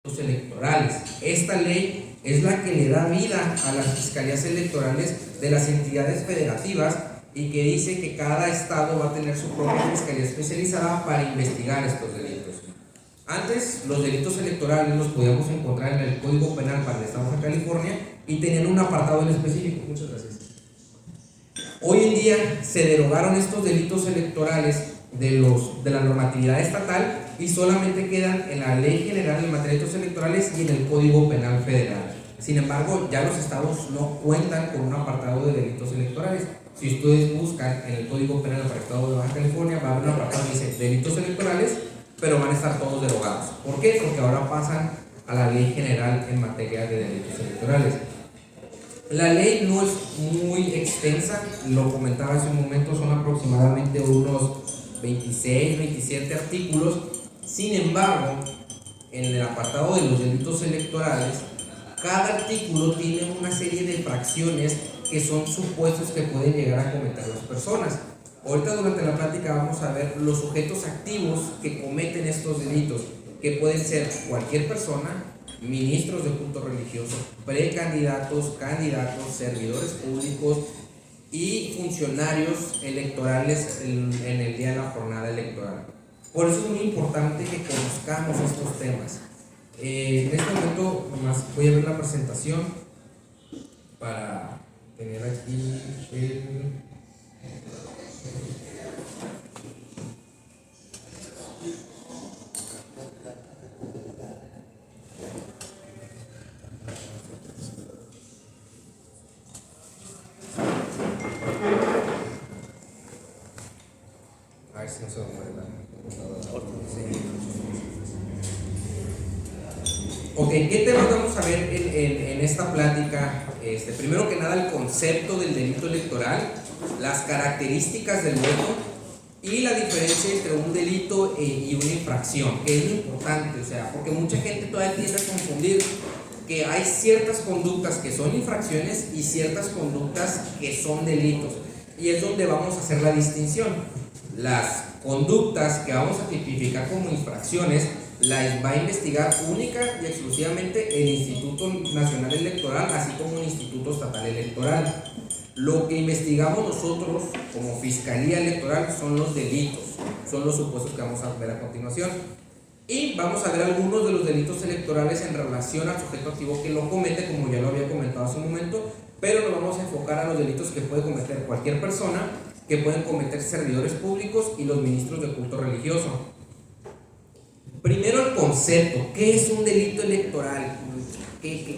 electorales. Esta ley es la que le da vida a las fiscalías electorales de las entidades federativas y que dice que cada estado va a tener su propia fiscalía especializada para investigar estos delitos. Antes, los delitos electorales los podíamos encontrar en el Código Penal para el Estado de California y tenían un apartado en específico. Muchas gracias. Hoy en día se derogaron estos delitos electorales de la normatividad estatal y solamente quedan en la Ley General de Materia de Delitos Electorales y en el Código Penal Federal. Sin embargo, ya los estados no cuentan con un apartado de delitos electorales. Si ustedes buscan en el Código Penal para el Estado de Baja California, va a haber un apartado que dice delitos electorales, pero van a estar todos derogados. ¿Por qué? Porque ahora pasan a la Ley General en materia de delitos electorales. La ley no es muy extensa, lo comentaba hace un momento, son aproximadamente unos 26, 27 artículos. Sin embargo, en el apartado de los delitos electorales, cada artículo tiene una serie de fracciones que son supuestos que pueden llegar a cometer las personas. Ahorita durante la plática vamos a ver los sujetos activos que cometen estos delitos, que pueden ser cualquier persona, ministros de culto religioso, precandidatos, candidatos, servidores públicos y funcionarios electorales en el día de la jornada electoral. Por eso es muy importante que conozcamos estos temas. En este momento nomás voy a ver la presentación para tener aquí el... A ver si no se va a mover la computadora. Ok, ¿qué temas vamos a ver en esta plática? Primero que nada, el concepto del delito electoral, las características del voto y la diferencia entre un delito y una infracción, que es muy importante, o sea, porque mucha gente todavía tiende a confundir que hay ciertas conductas que son infracciones y ciertas conductas que son delitos, y es donde vamos a hacer la distinción. Las conductas que vamos a tipificar como infracciones las va a investigar única y exclusivamente el Instituto Nacional Electoral, así como el Instituto Estatal Electoral. Lo que investigamos nosotros como Fiscalía Electoral son los delitos, son los supuestos que vamos a ver a continuación. Y vamos a ver algunos de los delitos electorales en relación al sujeto activo que lo comete, como ya lo había comentado hace un momento, pero nos vamos a enfocar a los delitos que puede cometer cualquier persona, que pueden cometer servidores públicos y los ministros de culto religioso. Primero, el concepto. ¿Qué es un delito electoral?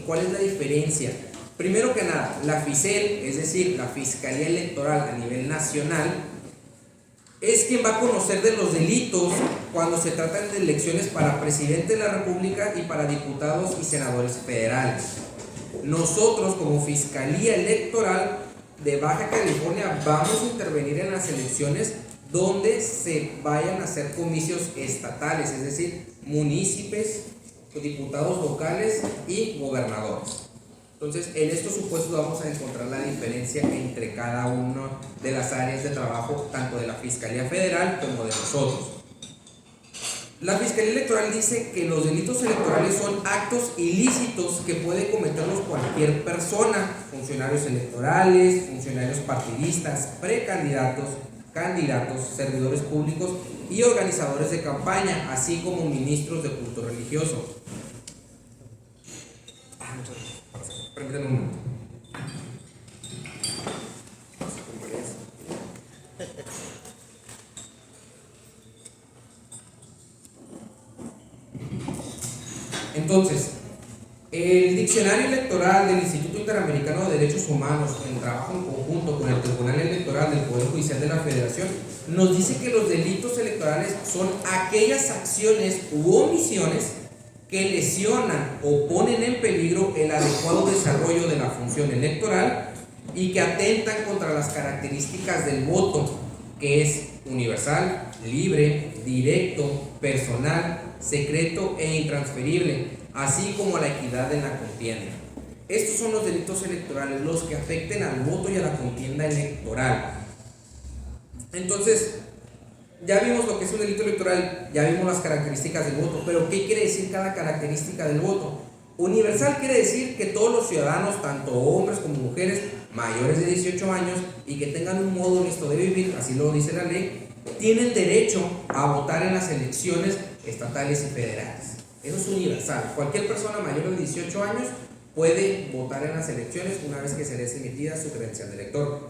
¿Cuál es la diferencia? Primero que nada, la FICEL, es decir, la Fiscalía Electoral a nivel nacional, es quien va a conocer de los delitos cuando se tratan de elecciones para presidente de la República y para diputados y senadores federales. Nosotros, como Fiscalía Electoral de Baja California, vamos a intervenir en las elecciones donde se vayan a hacer comicios estatales, es decir, municipios, diputados locales y gobernadores. Entonces, en estos supuestos vamos a encontrar la diferencia entre cada una de las áreas de trabajo, tanto de la Fiscalía Federal como de nosotros. La Fiscalía Electoral dice que los delitos electorales son actos ilícitos que puede cometerlos cualquier persona, funcionarios electorales, funcionarios partidistas, precandidatos, candidatos, servidores públicos y organizadores de campaña, así como ministros de culto religioso. Permítanme un momento. Entonces, el diccionario electoral del Instituto Interamericano de Derechos Humanos, en trabajo en conjunto con el Tribunal Electoral del Poder Judicial de la Federación, nos dice que los delitos electorales son aquellas acciones u omisiones que lesionan o ponen en peligro el adecuado desarrollo de la función electoral y que atentan contra las características del voto, que es universal, libre, directo, personal, secreto e intransferible, así como la equidad en la contienda. Estos son los delitos electorales, los que afecten al voto y a la contienda electoral. Entonces, Ya vimos lo que es un delito electoral, ya vimos las características del voto, pero ¿qué quiere decir cada característica del voto? Universal quiere decir que todos los ciudadanos, tanto hombres como mujeres, mayores de 18 años y que tengan un modo honesto de vivir, así lo dice la ley, tienen derecho a votar en las elecciones estatales y federales. Eso es universal. Cualquier persona mayor de 18 años puede votar en las elecciones una vez que se les emitida su credencial de elector.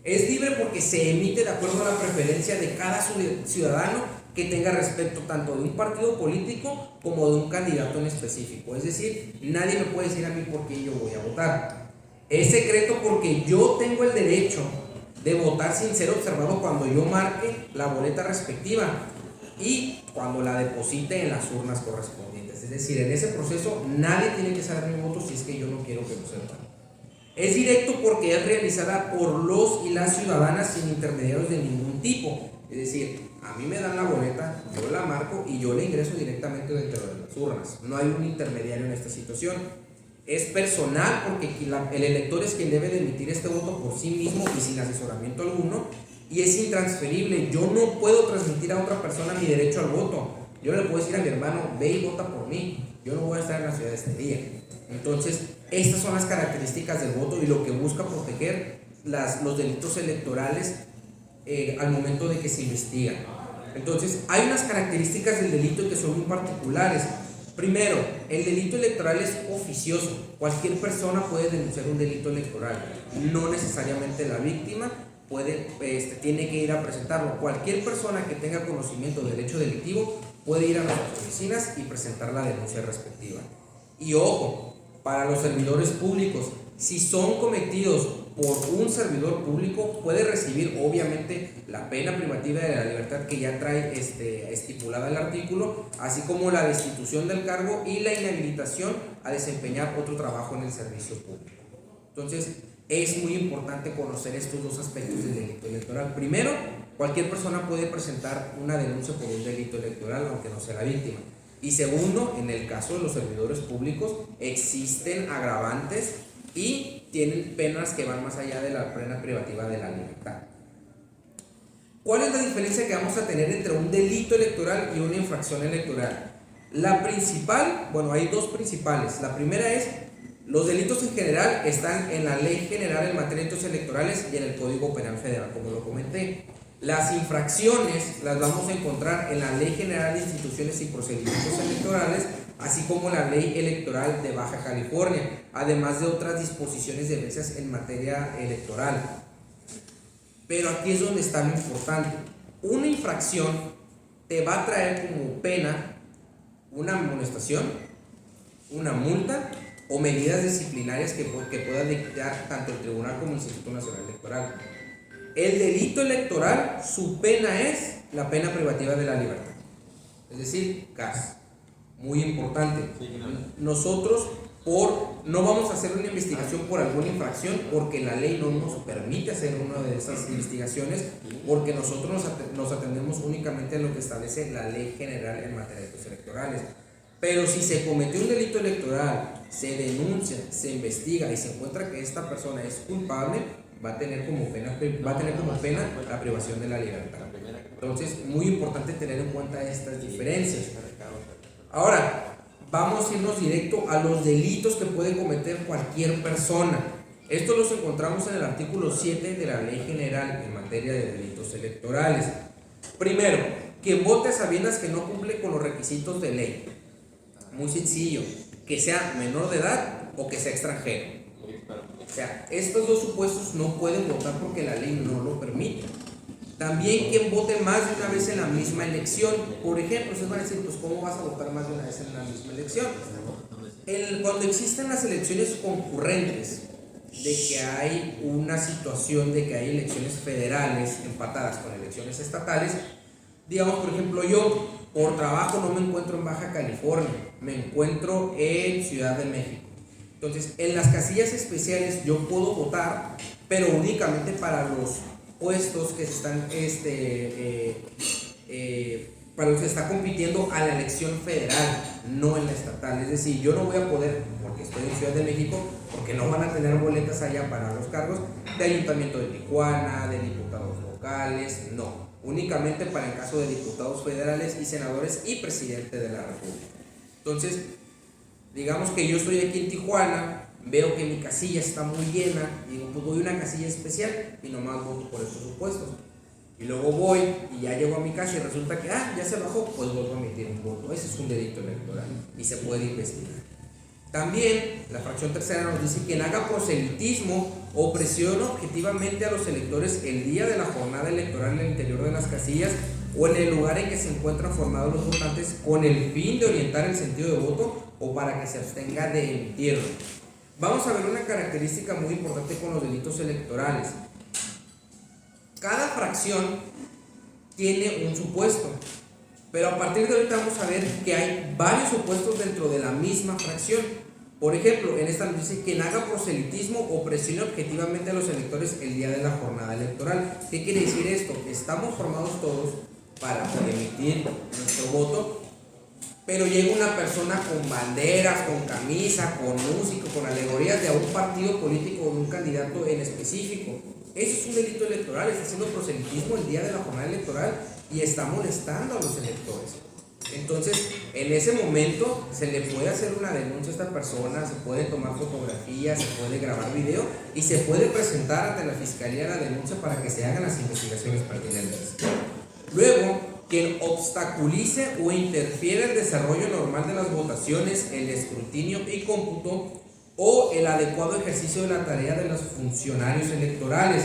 Es libre porque se emite de acuerdo a la preferencia de cada ciudadano que tenga respecto tanto de un partido político como de un candidato en específico. Es decir, nadie me puede decir a mí por qué yo voy a votar. Es secreto porque yo tengo el derecho de votar sin ser observado cuando yo marque la boleta respectiva y cuando la deposite en las urnas correspondientes. Es decir, en ese proceso nadie tiene que saber mi voto si es que yo no quiero que lo sepan. Es directo porque es realizada por los y las ciudadanas sin intermediarios de ningún tipo. Es decir, a mí me dan la boleta, yo la marco y yo la ingreso directamente dentro de las urnas. No hay un intermediario en esta situación. Es personal porque el elector es quien debe de emitir este voto por sí mismo y sin asesoramiento alguno. Y es intransferible. Yo no puedo transmitir a otra persona mi derecho al voto. Yo no le puedo decir a mi hermano, ve y vota por mí. Yo no voy a estar en la ciudad este día. Entonces, estas son las características del voto y lo que busca proteger los delitos electorales al momento de que se investigan. Entonces, hay unas características del delito que son muy particulares. Primero, el delito electoral es oficioso. Cualquier persona puede denunciar un delito electoral, no necesariamente la víctima tiene que ir a presentarlo. Cualquier persona que tenga conocimiento del hecho delictivo puede ir a nuestras oficinas y presentar la denuncia respectiva. Y ojo, para los servidores públicos, si son cometidos por un servidor público, puede recibir obviamente la pena privativa de la libertad que ya trae estipulada el artículo, así como la destitución del cargo y la inhabilitación a desempeñar otro trabajo en el servicio público. Entonces, es muy importante conocer estos dos aspectos del delito electoral. Primero, cualquier persona puede presentar una denuncia por un delito electoral, aunque no sea la víctima. Y segundo, en el caso de los servidores públicos, existen agravantes y tienen penas que van más allá de la pena privativa de la libertad. ¿Cuál es la diferencia que vamos a tener entre un delito electoral y una infracción electoral? La principal, hay dos principales. La primera es, los delitos en general están en la Ley General en materia de delitos electorales y en el Código Penal Federal, como lo comenté. Las infracciones las vamos a encontrar en la Ley General de Instituciones y Procedimientos Electorales, así como la Ley Electoral de Baja California, además de otras disposiciones diversas en materia electoral. Pero aquí es donde está lo importante. Una infracción te va a traer como pena una amonestación, una multa o medidas disciplinarias que pueda dictar tanto el Tribunal como el Instituto Nacional Electoral. El delito electoral, su pena es la pena privativa de la libertad, es decir, CAS. Muy importante. Nosotros no vamos a hacer una investigación por alguna infracción porque la ley no nos permite hacer una de esas investigaciones, porque nosotros nos atendemos únicamente a lo que establece la Ley General en materia de delitos electorales. Pero si se cometió un delito electoral, se denuncia, se investiga y se encuentra que esta persona es culpable, va a tener como pena la privación de la libertad. Entonces, muy importante tener en cuenta estas diferencias. Ahora, vamos a irnos directo a los delitos que puede cometer cualquier persona. Estos los encontramos en el artículo 7 de la Ley General en materia de delitos electorales. Primero, quien vote a sabiendas que no cumple con los requisitos de ley. Muy sencillo, que sea menor de edad o que sea extranjero. O sea, estos dos supuestos no pueden votar porque la ley no lo permite. También quien vote más de una vez en la misma elección. Por ejemplo, ustedes van a decir, pues ¿cómo vas a votar más de una vez en la misma elección? Cuando existen las elecciones concurrentes, de que hay una situación de que hay elecciones federales empatadas con elecciones estatales, digamos, por ejemplo, yo por trabajo no me encuentro en Baja California, me encuentro en Ciudad de México. Entonces, en las casillas especiales yo puedo votar, pero únicamente para los puestos que se están para los que se está compitiendo a la elección federal, no en la estatal. Es decir, yo no voy a poder, porque estoy en Ciudad de México, porque no van a tener boletas allá para los cargos de Ayuntamiento de Tijuana, de diputados locales, no. únicamente para el caso de diputados federales y senadores y presidente de la República. Entonces, digamos que yo estoy aquí en Tijuana, veo que mi casilla está muy llena, digo, pues voy a una casilla especial y nomás voto por estos supuestos. Y luego voy y ya llego a mi casa y resulta que, ya se bajó, pues vuelvo a emitir un voto. Ese es un delito electoral y se puede investigar. También la fracción tercera nos dice: quien haga proselitismo o presione objetivamente a los electores el día de la jornada electoral en el interior de las casillas o en el lugar en que se encuentran formados los votantes con el fin de orientar el sentido de voto o para que se abstenga de emitirlo. Vamos a ver una característica muy importante con los delitos electorales. Cada fracción tiene un supuesto, pero a partir de ahorita vamos a ver que hay varios supuestos dentro de la misma fracción. Por ejemplo, en esta nos dice: quien haga proselitismo o presione objetivamente a los electores el día de la jornada electoral. ¿Qué quiere decir esto? Estamos formados todos para emitir nuestro voto, pero llega una persona con banderas, con camisa, con música, con alegorías de un partido político o de un candidato en específico. Eso es un delito electoral, está haciendo proselitismo el día de la jornada electoral y está molestando a los electores. Entonces, en ese momento se le puede hacer una denuncia a esta persona, se puede tomar fotografías, se puede grabar video y se puede presentar ante la fiscalía la denuncia para que se hagan las investigaciones pertinentes. Luego, quien obstaculice o interfiere el desarrollo normal de las votaciones, el escrutinio y cómputo o el adecuado ejercicio de la tarea de los funcionarios electorales.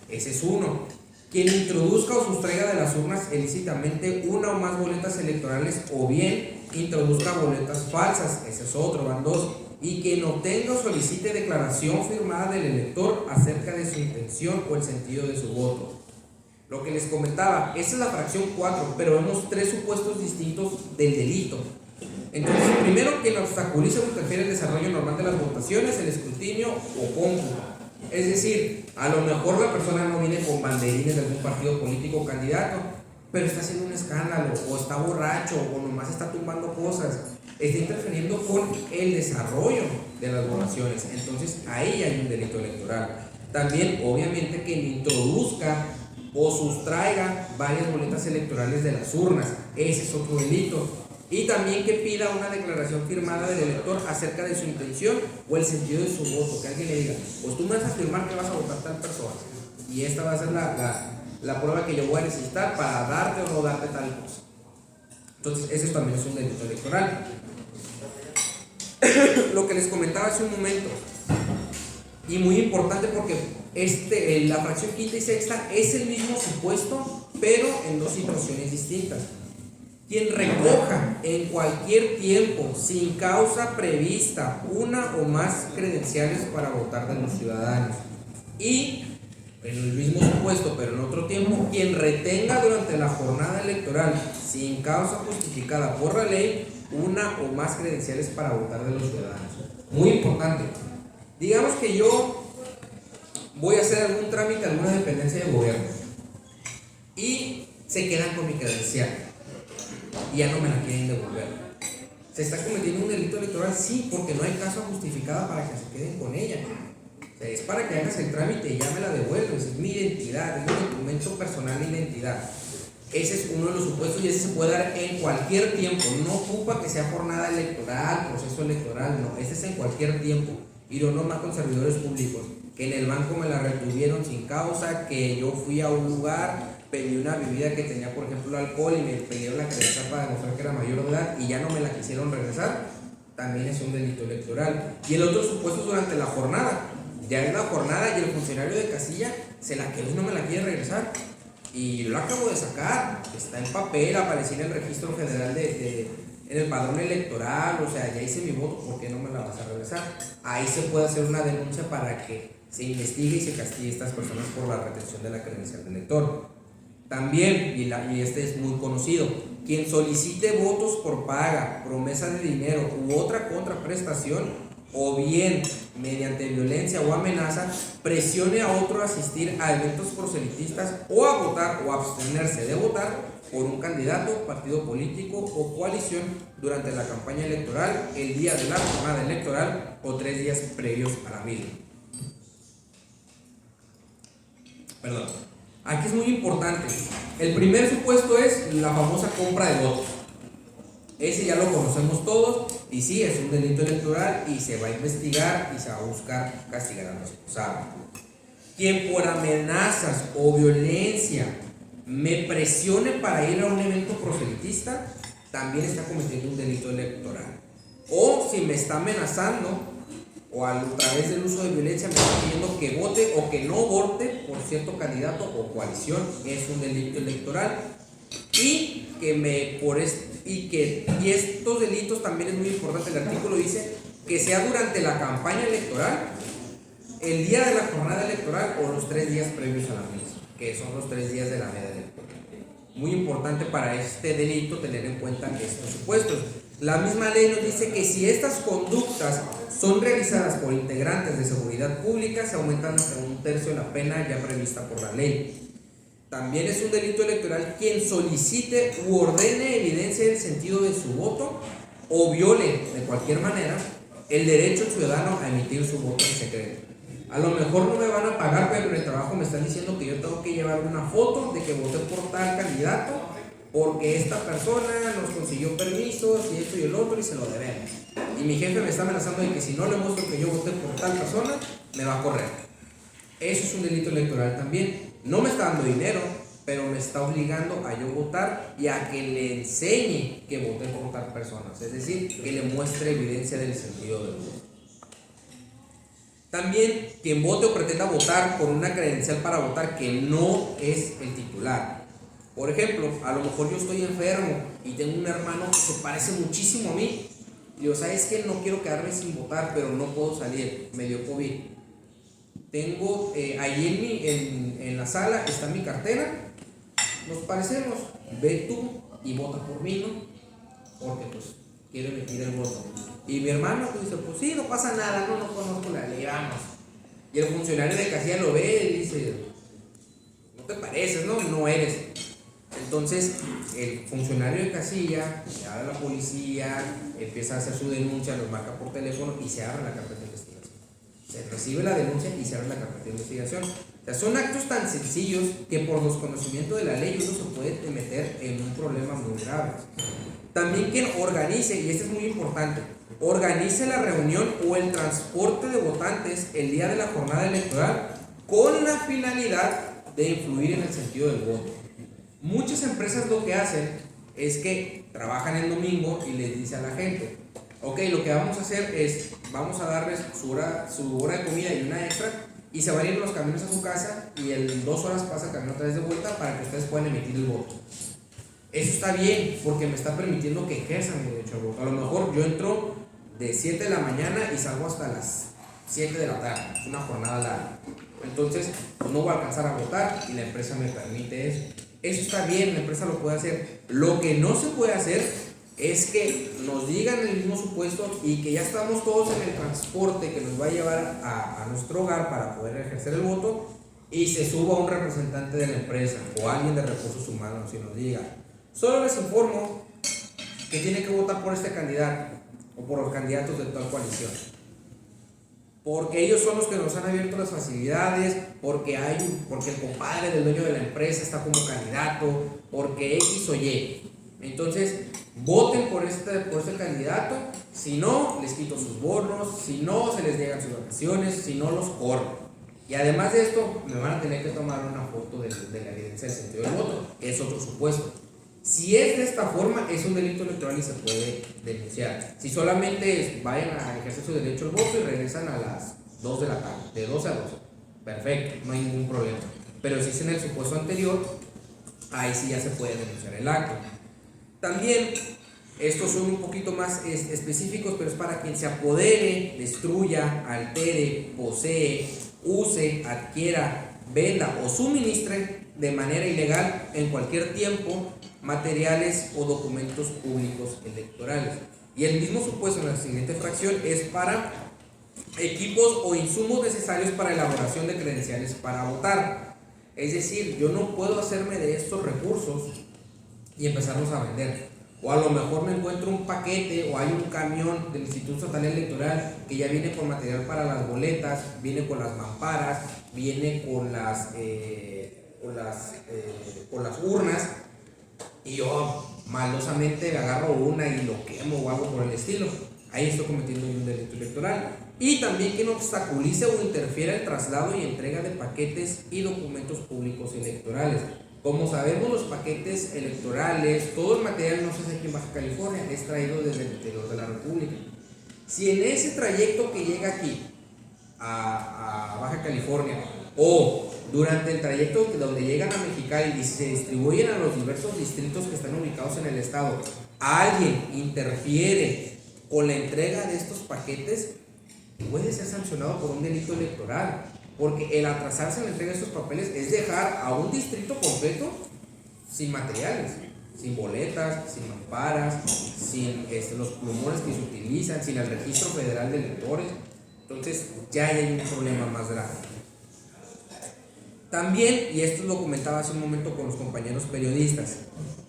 Ese es uno. Quien introduzca o sustraiga de las urnas ilícitamente una o más boletas electorales o bien introduzca boletas falsas. Ese es otro, van dos. Y quien obtenga o solicite declaración firmada del elector acerca de su intención o el sentido de su voto. Lo que les comentaba, esa es la fracción 4, pero vemos tres supuestos distintos del delito. Entonces, primero, quien obstaculiza o interfiere el desarrollo normal de las votaciones, el escrutinio o cómputo. Es decir, a lo mejor la persona no viene con banderines de algún partido político o candidato, pero está haciendo un escándalo, o está borracho, o nomás está tumbando cosas, está interfiriendo con el desarrollo de las votaciones. Entonces, ahí hay un delito electoral. También, obviamente, quien introduzca o sustraiga varias boletas electorales de las urnas, ese es otro delito. Y también que pida una declaración firmada del elector acerca de su intención o el sentido de su voto, que alguien le diga: pues tú me vas a afirmar que vas a votar tal persona y esta va a ser la prueba que yo voy a necesitar para darte o no darte tal cosa. Entonces ese también es un delito electoral. Lo que les comentaba hace un momento, y muy importante porque la fracción quinta y sexta es el mismo supuesto, pero en dos situaciones distintas. Quien recoja en cualquier tiempo, sin causa prevista, una o más credenciales para votar de los ciudadanos. Y, en el mismo supuesto, pero en otro tiempo, quien retenga durante la jornada electoral, sin causa justificada por la ley, una o más credenciales para votar de los ciudadanos. Muy importante. Digamos que yo voy a hacer algún trámite a alguna dependencia de gobierno y se quedan con mi credencial y ya no me la quieren devolver. ¿Se está cometiendo un delito electoral? Sí, porque no hay causa justificada para que se queden con ella. O sea, es para que hagas el trámite y ya me la devuelves. Es mi identidad, es mi documento personal de identidad. Ese es uno de los supuestos y ese se puede dar en cualquier tiempo. No ocupa que sea jornada electoral, proceso electoral, no. Ese es en cualquier tiempo. Y lo normal con servidores públicos, que en el banco me la retuvieron sin causa, que yo fui a un lugar, pedí una bebida que tenía, por ejemplo, alcohol y me pidieron la credencial para demostrar que era mayor de edad y ya no me la quisieron regresar, también es un delito electoral. Y el otro supuesto es durante la jornada. Ya es la jornada y el funcionario de casilla se la quedó y no me la quiere regresar. Y yo la acabo de sacar, está en papel, apareció en el registro federal en el padrón electoral, o sea, ya hice mi voto, ¿por qué no me la vas a regresar? Ahí se puede hacer una denuncia para que se investigue y se castigue a estas personas por la retención de la credencial del elector. También, y este es muy conocido, quien solicite votos por paga, promesa de dinero u otra contraprestación, o bien mediante violencia o amenaza, presione a otro a asistir a eventos proselitistas o a votar o a abstenerse de votar por un candidato, partido político o coalición durante la campaña electoral, el día de la jornada electoral o 3 días previos a la misma. Aquí es muy importante. El primer supuesto es la famosa compra de votos. Ese ya lo conocemos todos y sí, es un delito electoral y se va a investigar y se va a buscar castigar a los responsables. Quien por amenazas o violencia me presione para ir a un evento proselitista, también está cometiendo un delito electoral. O si me está amenazando o a través del uso de violencia me está pidiendo que vote o que no vote por cierto candidato o coalición, es un delito electoral. Y estos delitos también es muy importante. El artículo dice que sea durante la campaña electoral, el día de la jornada electoral o los 3 días previos a la misma, que son los 3 días de la veda electoral. Muy importante para este delito tener en cuenta estos supuestos. La misma ley nos dice que si estas conductas son realizadas por integrantes de seguridad pública, se aumentan hasta 1/3 de la pena ya prevista por la ley. También es un delito electoral quien solicite u ordene evidencia del sentido de su voto o viole de cualquier manera el derecho ciudadano a emitir su voto en secreto. A lo mejor no me van a pagar, pero en el trabajo me están diciendo que yo tengo que llevar una foto de que voté por tal candidato porque esta persona nos consiguió permisos y esto y el otro y se lo debemos. Y mi jefe me está amenazando de que si no le muestro que yo voté por tal persona, me va a correr. Eso es un delito electoral también. No me está dando dinero, pero me está obligando a yo votar y a que le enseñe que voté por tal persona. Es decir, que le muestre evidencia del sentido del voto. También quien vote o pretenda votar por una credencial para votar que no es el titular. Por ejemplo, a lo mejor yo estoy enfermo y tengo un hermano que se parece muchísimo a mí. Y digo, ¿sabes qué? No quiero quedarme sin votar, pero no puedo salir, me dio COVID. Tengo ahí en la sala está mi cartera, nos parecemos, ve tú y vota por mí, ¿no? Porque pues quiero emitir el voto. Y mi hermano pues, dice, pues sí, no pasa nada, no conozco la ley, vamos. Y el funcionario de casilla lo ve y dice, no te pareces, ¿no? No eres. Entonces el funcionario de casilla le habla a la policía, empieza a hacer su denuncia, los marca por teléfono y se abre la carpeta de investigación. Se recibe la denuncia y se abre la carpeta de investigación. O sea, son actos tan sencillos que por desconocimiento de la ley uno se puede meter en un problema muy grave. También quien organice, y esto es muy importante, organice la reunión o el transporte de votantes el día de la jornada electoral con la finalidad de influir en el sentido del voto. Muchas empresas lo que hacen es que trabajan el domingo y les dice a la gente, ok, lo que vamos a hacer es, vamos a darles su hora de comida y una extra y se van a ir los camiones a su casa y en 2 horas pasa el camión otra vez de vuelta para que ustedes puedan emitir el voto. Eso está bien porque me está permitiendo que ejerzan mi derecho al voto. A lo mejor yo entro de 7 de la mañana y salgo hasta las 7 de la tarde, es una jornada larga. Entonces pues no voy a alcanzar a votar y la empresa me permite eso. Eso está bien, la empresa lo puede hacer. Lo que no se puede hacer es que nos digan el mismo supuesto y que ya estamos todos en el transporte que nos va a llevar a nuestro hogar para poder ejercer el voto y se suba un representante de la empresa o alguien de recursos humanos y nos diga, solo les informo que tienen que votar por este candidato o por los candidatos de tal coalición. Porque ellos son los que nos han abierto las facilidades, porque el compadre del dueño de la empresa está como candidato, porque X o Y. Entonces, voten por este candidato, si no, les quito sus bonos, si no, se les llegan sus vacaciones, si no, los corro. Y además de esto, me van a tener que tomar una foto de la evidencia del sentido del voto, es otro supuesto. Si es de esta forma, es un delito electoral y se puede denunciar. Si solamente vayan a ejercer su derecho al voto y regresan a las 2 de la tarde, de 12 a 12, perfecto, no hay ningún problema. Pero si es en el supuesto anterior, ahí sí ya se puede denunciar el acto. También, estos son un poquito más específicos, pero es para quien se apodere, destruya, altere, posee, use, adquiera, venda o suministre de manera ilegal en cualquier tiempo materiales o documentos públicos electorales. Y el mismo supuesto en la siguiente fracción es para equipos o insumos necesarios para elaboración de credenciales para votar. Es decir, yo no puedo hacerme de estos recursos y empezarlos a vender. O a lo mejor me encuentro un paquete o hay un camión del Instituto Estatal Electoral que ya viene con material para las boletas, viene con las mamparas, viene con o las urnas, y yo malosamente agarro una y lo quemo o algo por el estilo, ahí estoy cometiendo un delito electoral. Y también que no obstaculice o interfiera el traslado y entrega de paquetes y documentos públicos electorales. Como sabemos, los paquetes electorales, todo el material no se hace aquí en Baja California, es traído desde el interior de la República. Si en ese trayecto que llega aquí a Baja California, o durante el trayecto donde llegan a Mexicali y se distribuyen a los diversos distritos que están ubicados en el estado, alguien interfiere con la entrega de estos paquetes, puede ser sancionado por un delito electoral, porque el atrasarse en la entrega de estos papeles es dejar a un distrito completo sin materiales, sin boletas, sin mamparas, sin los plumones que se utilizan, sin el registro federal de electores. Entonces ya hay un problema más grave. También, y esto lo comentaba hace un momento con los compañeros periodistas,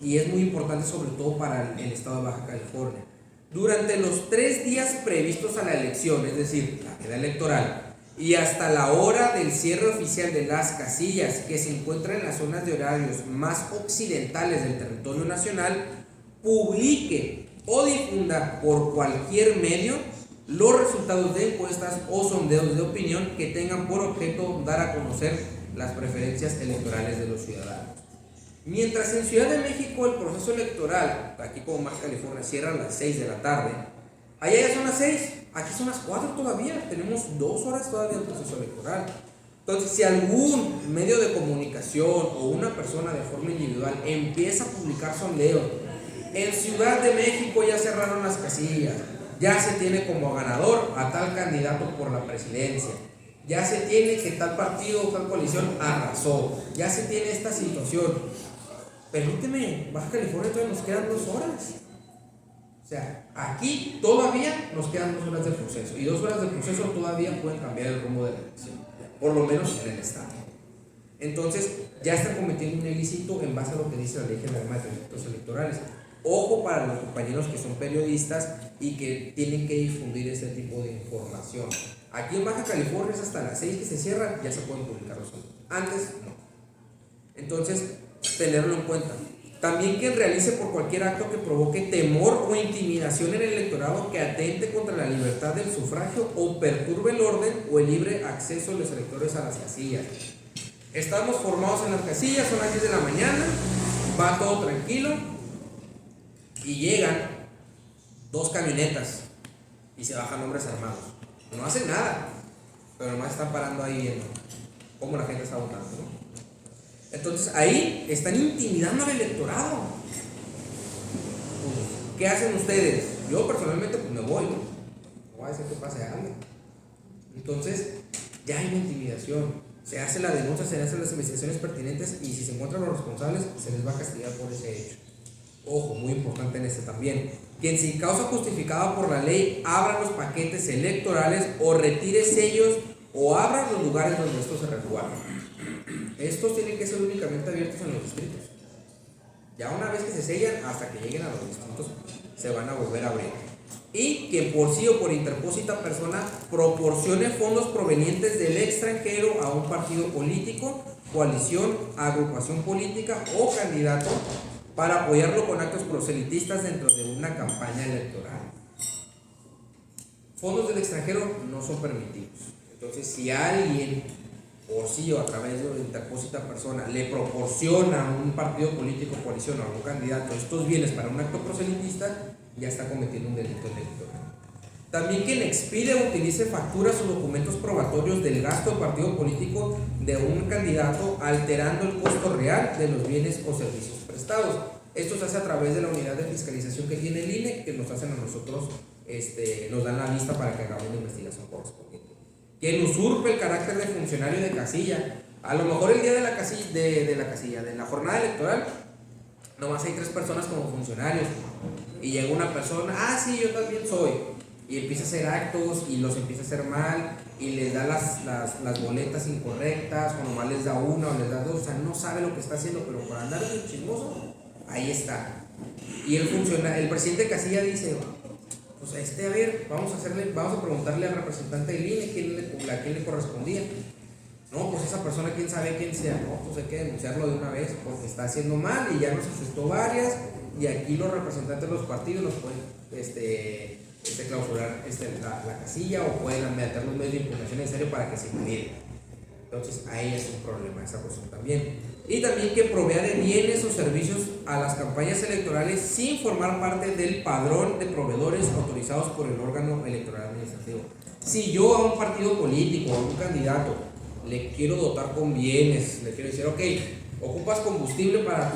y es muy importante sobre todo para el estado de Baja California, durante los 3 días previstos a la elección, es decir, la veda electoral, y hasta la hora del cierre oficial de las casillas que se encuentran en las zonas de horarios más occidentales del territorio nacional, publique o difunda por cualquier medio los resultados de encuestas o sondeos de opinión que tengan por objeto dar a conocer las preferencias electorales de los ciudadanos. Mientras en Ciudad de México el proceso electoral, aquí como Baja California, cierra a las 6 de la tarde, allá ya son las 6, aquí son las 4 todavía, tenemos 2 horas todavía del proceso electoral. Entonces, si algún medio de comunicación o una persona de forma individual empieza a publicar sondeos, en Ciudad de México ya cerraron las casillas, ya se tiene como ganador a tal candidato por la presidencia, ya se tiene que tal partido o tal coalición arrasó, ya se tiene esta situación. Permíteme, Baja California todavía nos quedan 2 horas. O sea, aquí todavía nos quedan 2 horas de proceso, y 2 horas de proceso todavía pueden cambiar el rumbo de la elección, por lo menos en el estado. Entonces, ya están cometiendo un ilícito en base a lo que dice la Ley General de Delitos Electorales. Ojo para los compañeros que son periodistas y que tienen que difundir este tipo de información. Aquí en Baja California es hasta las 6 que se cierran, ya se pueden publicar los sondeos. Antes no. Entonces, tenerlo en cuenta. También quien realice por cualquier acto que provoque temor o intimidación en el electorado que atente contra la libertad del sufragio o perturbe el orden o el libre acceso de los electores a las casillas. Estamos formados en las casillas, son las 10 de la mañana, va todo tranquilo y llegan 2 camionetas y se bajan hombres armados. No hacen nada, pero nomás están parando ahí viendo cómo la gente está votando, ¿no? Entonces ahí están intimidando al electorado. ¿Qué hacen ustedes? Yo personalmente pues me voy, ¿no? No voy a decir que pase algo. Entonces ya hay una intimidación. Se hace la denuncia, se hacen las investigaciones pertinentes, y si se encuentran los responsables se les va a castigar por ese hecho. Ojo, muy importante en este también. Quien sin causa justificada por la ley abra los paquetes electorales o retire sellos o abra los lugares donde estos se resguardan. Estos tienen que ser únicamente abiertos en los distritos. Ya una vez que se sellan, hasta que lleguen a los distritos, se van a volver a abrir. Y quien por sí o por interpósita persona proporcione fondos provenientes del extranjero a un partido político, coalición, agrupación política o candidato para apoyarlo con actos proselitistas dentro de una campaña electoral. Fondos del extranjero no son permitidos. Entonces, si alguien por sí o a través de una interpósita persona le proporciona a un partido político, coalición o a un candidato estos bienes para un acto proselitista, ya está cometiendo un delito electoral. También quien expide o utilice facturas o documentos probatorios del gasto del partido político de un candidato alterando el costo real de los bienes o servicios prestados. Esto se hace a través de la unidad de fiscalización que tiene el INE, que nos hacen a nosotros, nos dan la lista para que hagamos la investigación correspondiente. Quien usurpe el carácter de funcionario de casilla, a lo mejor el día de la casilla, de la jornada electoral, nomás hay 3 personas como funcionarios, y llega una persona, sí, yo también soy, y empieza a hacer actos y los empieza a hacer mal, y les da las boletas incorrectas, o nomás les da una o les da 2, o sea, no sabe lo que está haciendo, pero por andar de chismoso, ahí está. Y el presidente de casilla dice, pues a ver, vamos a preguntarle al representante del INE a quién le correspondía. No, pues esa persona, quién sabe quién sea. No, pues hay que denunciarlo de una vez porque está haciendo mal y ya nos asustó varias. Y aquí los representantes de los partidos nos pueden clausurar la casilla o pueden meter los medios de impugnación necesario para que se invalide. Entonces ahí es un problema esa cuestión también. Y también que provea de bienes o servicios a las campañas electorales sin formar parte del padrón de proveedores autorizados por el órgano electoral administrativo. Si yo a un partido político, a un candidato, le quiero dotar con bienes, le quiero decir, ok, ocupas combustible para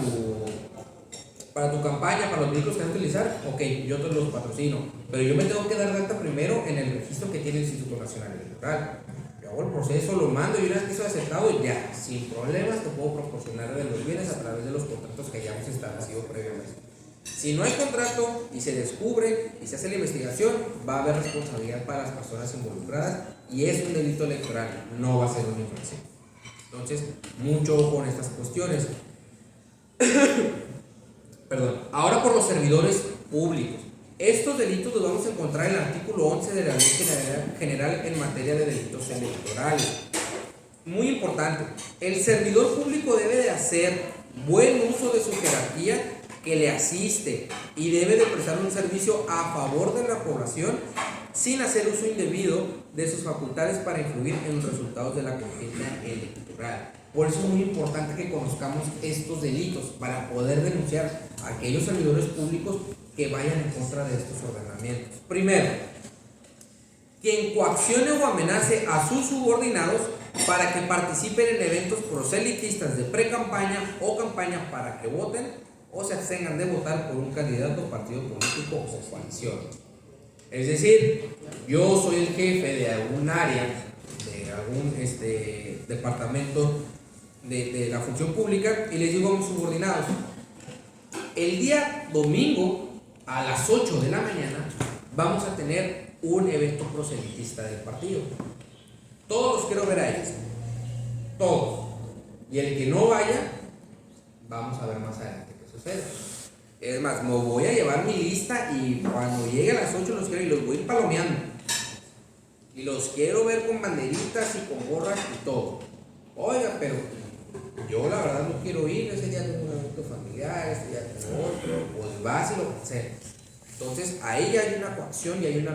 tu campaña, para los vehículos que vas a utilizar, ok, yo te los patrocino, pero yo me tengo que dar de alta primero en el registro que tiene el Instituto Nacional Electoral. Yo hago el proceso, lo mando y una vez que eso aceptado, ya, sin problemas te puedo proporcionar de los bienes a través de los contratos que hayamos establecido previamente. Si no hay contrato y se descubre y se hace la investigación, va a haber responsabilidad para las personas involucradas y es un delito electoral, no va a ser una infracción. Entonces, mucho ojo con estas cuestiones. Perdón. Ahora por los servidores públicos. Estos delitos los vamos a encontrar en el artículo 11 de la Ley General en materia de delitos electorales. Muy importante, el servidor público debe de hacer buen uso de su jerarquía que le asiste y debe de prestar un servicio a favor de la población sin hacer uso indebido de sus facultades para influir en los resultados de la contienda electoral. Por eso es muy importante que conozcamos estos delitos para poder denunciar a aquellos servidores públicos que vayan en contra de estos ordenamientos. Primero, quien coaccione o amenace a sus subordinados para que participen en eventos proselitistas de pre-campaña o campaña para que voten o se abstengan de votar por un candidato, partido político o coalición. Es decir, yo soy el jefe de algún área, de algún departamento de la función pública y les digo a mis subordinados, el día domingo a las 8 de la mañana vamos a tener un evento proselitista del partido. Todos los quiero ver a ellos, todos. Y el que no vaya, vamos a ver más adelante qué sucede. Es más, me voy a llevar mi lista y cuando llegue a las 8 los quiero y los voy a ir palomeando. Y los quiero ver con banderitas y con gorras y todo. Oiga, pero yo la verdad no quiero ir, ese día tengo un evento familiar, este día tengo otro, pues vas y lo que sea. Entonces ahí ya hay una coacción y hay una